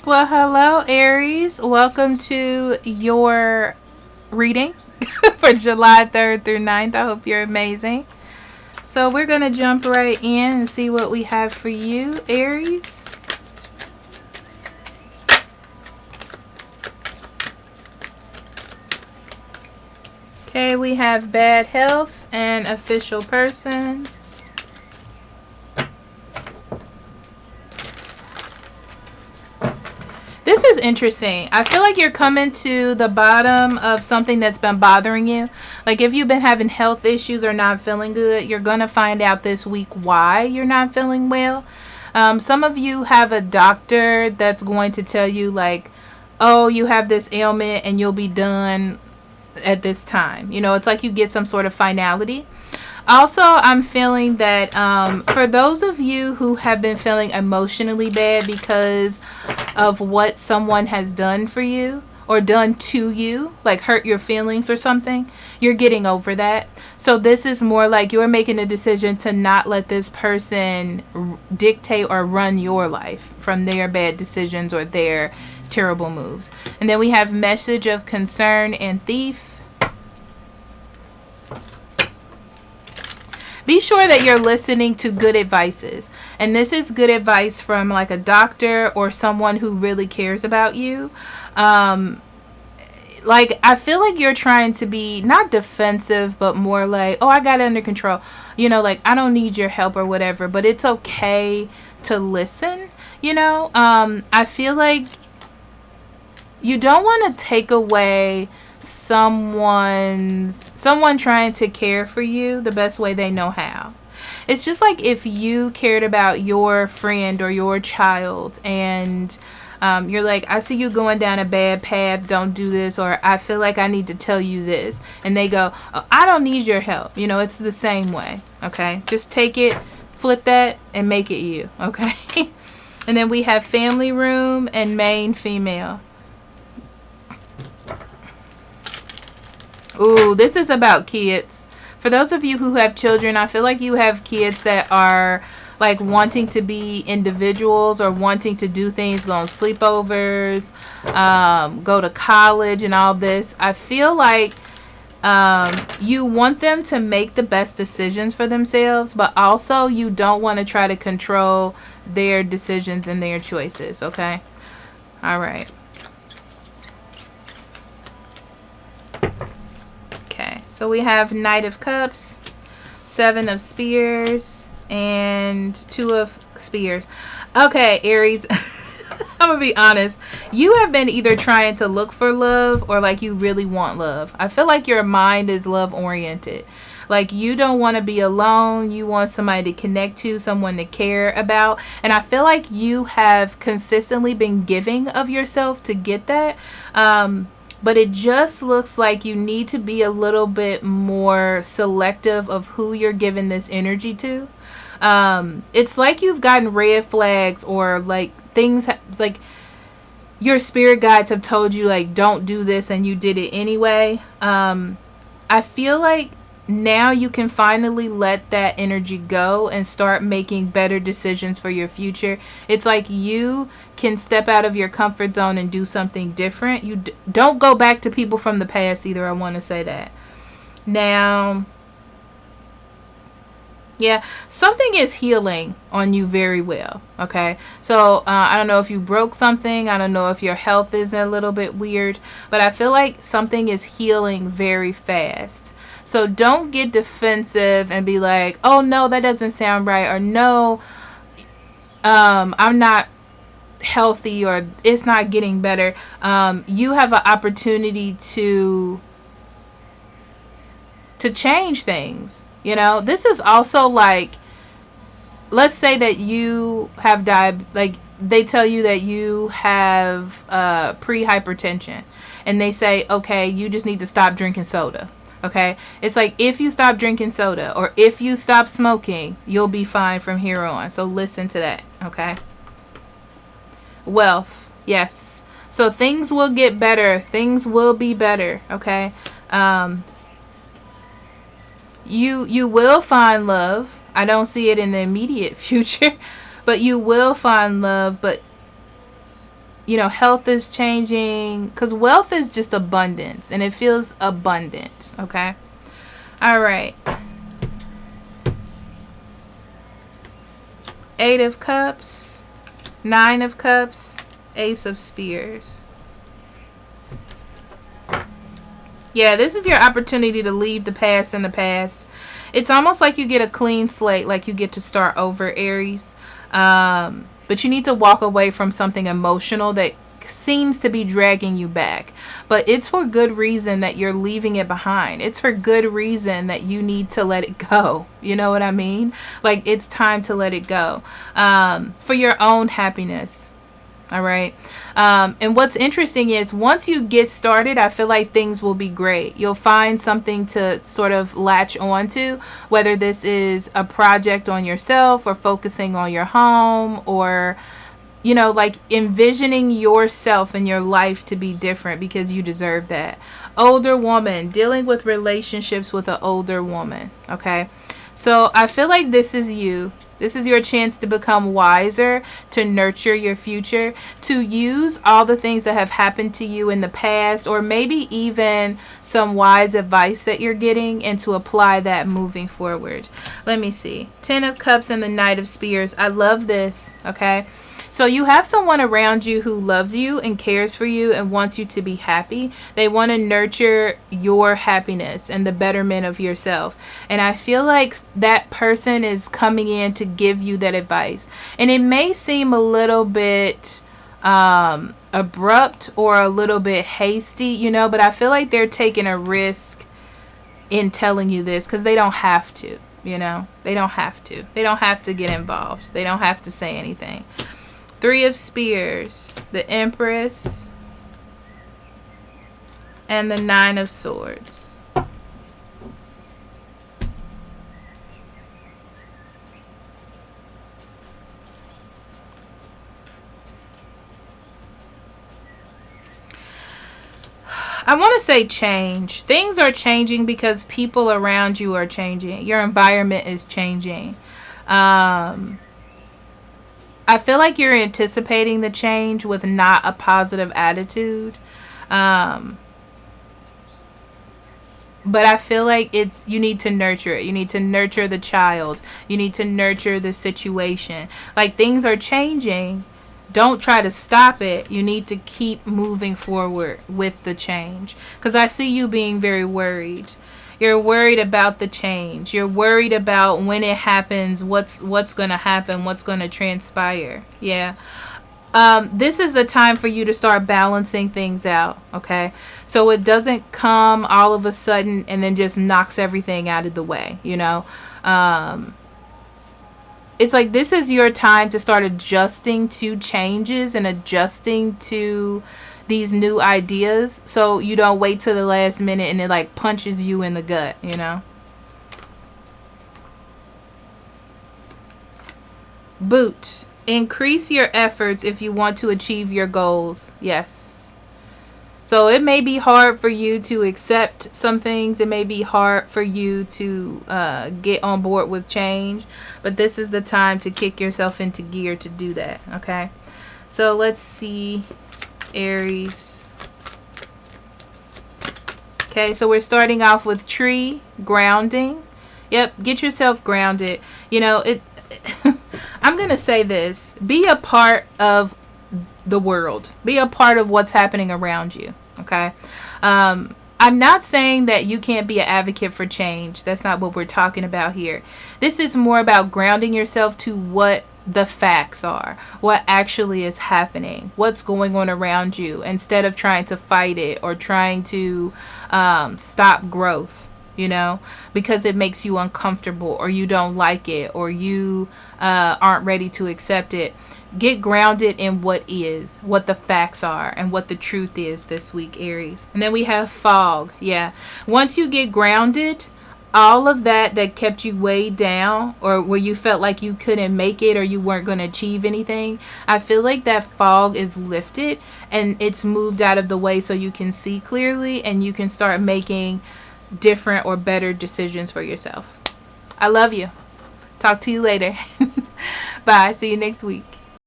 Well, hello, Aries. Welcome to your reading for July 3rd through 9th. I hope you're amazing. So, we're going to jump right in and see what we have for you, Aries. Okay, we have bad health and official person. This is interesting. I feel like you're coming to the bottom of something that's been bothering you. Like if you've been having health issues or not feeling good, you're going to find out this week why you're not feeling well. Some of you have a doctor that's going to tell you, like, oh, you have this ailment and you'll be done at this time. You know, it's like you get some sort of finality. Also, I'm feeling that for those of you who have been feeling emotionally bad because of what someone has done for you or done to you, like hurt your feelings or something, you're getting over that. So this is more like you're making a decision to not let this person dictate or run your life from their bad decisions or their terrible moves. And then we have message of concern and thief. Be sure that you're listening to good advices. And this is good advice from like a doctor or someone who really cares about you. Like, I feel like you're trying to be not defensive, but more like, oh, I got it under control. You know, like, I don't need your help or whatever. But it's okay to listen, you know. I feel like you don't want to take away someone trying to care for you the best way they know how. It's just like if you cared about your friend or your child and you're like, I see you going down a bad path, don't do this, or I feel like I need to tell you this, and they go, oh, I don't need your help. You know, it's the same way. Okay, just take it, flip that, and make it you. Okay. And then we have family room and main female. Ooh, this is about kids. For those of you who have children, I feel like you have kids that are like wanting to be individuals or wanting to do things, go on sleepovers, go to college and all this. I feel like you want them to make the best decisions for themselves, but also you don't want to try to control their decisions and their choices, okay? All right. So we have Knight of Cups, Seven of Spears, and Two of Spears. Okay, Aries, I'm going to be honest. You have been either trying to look for love or like you really want love. I feel like your mind is love oriented. Like you don't want to be alone. You want somebody to connect to, someone to care about. And I feel like you have consistently been giving of yourself to get that. But it just looks like you need to be a little bit more selective of who you're giving this energy to. It's like you've gotten red flags or like things like your spirit guides have told you like don't do this and you did it anyway. I feel like now you can finally let that energy go and start making better decisions for your future. It's like you can step out of your comfort zone and do something different. You don't go back to people from the past either. I want to say that. Now, yeah, something is healing on you very well. Okay. So I don't know if you broke something. I don't know if your health is a little bit weird, but I feel like something is healing very fast. So don't get defensive and be like, oh no, that doesn't sound right. Or no, I'm not healthy or it's not getting better. You have an opportunity to change things. You know, this is also like, let's say that you have like they tell you that you have pre-hypertension and they say, okay, you just need to stop drinking soda. Okay, it's like if you stop drinking soda or if you stop smoking, you'll be fine from here on. So listen to that. Okay. Wealth, yes. So things will get better. Things will be better. Okay. You will find love. I don't see it in the immediate future, but you will find love. But health is changing, because wealth is just abundance and it feels abundant. Okay. All right. 8 of Cups, 9 of Cups, Ace of Spears. Yeah, this is your opportunity to leave the past in the past. It's almost like you get a clean slate, like you get to start over, Aries. But you need to walk away from something emotional that seems to be dragging you back. But it's for good reason that you're leaving it behind. It's for good reason that you need to let it go. You know what I mean? Like, it's time to let it go. For your own happiness. All right. And what's interesting is once you get started, I feel like things will be great. You'll find something to sort of latch onto, whether this is a project on yourself or focusing on your home, or, like envisioning yourself and your life to be different because you deserve that. Older woman, dealing with relationships with an older woman. Okay. So I feel like this is you. This is your chance to become wiser, to nurture your future, to use all the things that have happened to you in the past, or maybe even some wise advice that you're getting, and to apply that moving forward. Let me see. 10 of Cups and the Knight of Spears. I love this, okay? So you have someone around you who loves you and cares for you and wants you to be happy. They want to nurture your happiness and the betterment of yourself. And I feel like that person is coming in to give you that advice. And it may seem a little bit abrupt or a little bit hasty, but I feel like they're taking a risk in telling you this because they don't have to, they don't have to. They don't have to get involved. They don't have to say anything. 3 of Spears, the Empress, and the 9 of Swords. I want to say change. Things are changing because people around you are changing. Your environment is changing. I feel like you're anticipating the change with not a positive attitude. But I feel like you need to nurture it. You need to nurture the child. You need to nurture the situation. Like, things are changing. Don't try to stop it. You need to keep moving forward with the change. Because I see you being very worried. You're worried about the change. You're worried about when it happens, what's going to happen, what's going to transpire. Yeah. This is the time for you to start balancing things out, okay? So it doesn't come all of a sudden and then just knocks everything out of the way, It's like this is your time to start adjusting to changes and adjusting to these new ideas, so you don't wait till the last minute and it like punches you in the gut, Boot. Increase your efforts if you want to achieve your goals. Yes. So it may be hard for you to accept some things. It may be hard for you to get on board with change, but this is the time to kick yourself into gear to do that, okay? So let's see, Aries. Okay, so we're starting off with tree, grounding. Yep, get yourself grounded. I'm going to say this. Be a part of the world. Be a part of what's happening around you, okay? I'm not saying that you can't be an advocate for change. That's not what we're talking about here. This is more about grounding yourself to what the facts are, what actually is happening, what's going on around you, instead of trying to fight it or trying to stop growth, because it makes you uncomfortable or you don't like it or you aren't ready to accept it. Get grounded in what the facts are and what the truth is this week, Aries. And then we have fog. Yeah. Once you get grounded, all of that kept you weighed down or where you felt like you couldn't make it or you weren't going to achieve anything, I feel like that fog is lifted and it's moved out of the way so you can see clearly and you can start making different or better decisions for yourself. I love you. Talk to you later. Bye. See you next week.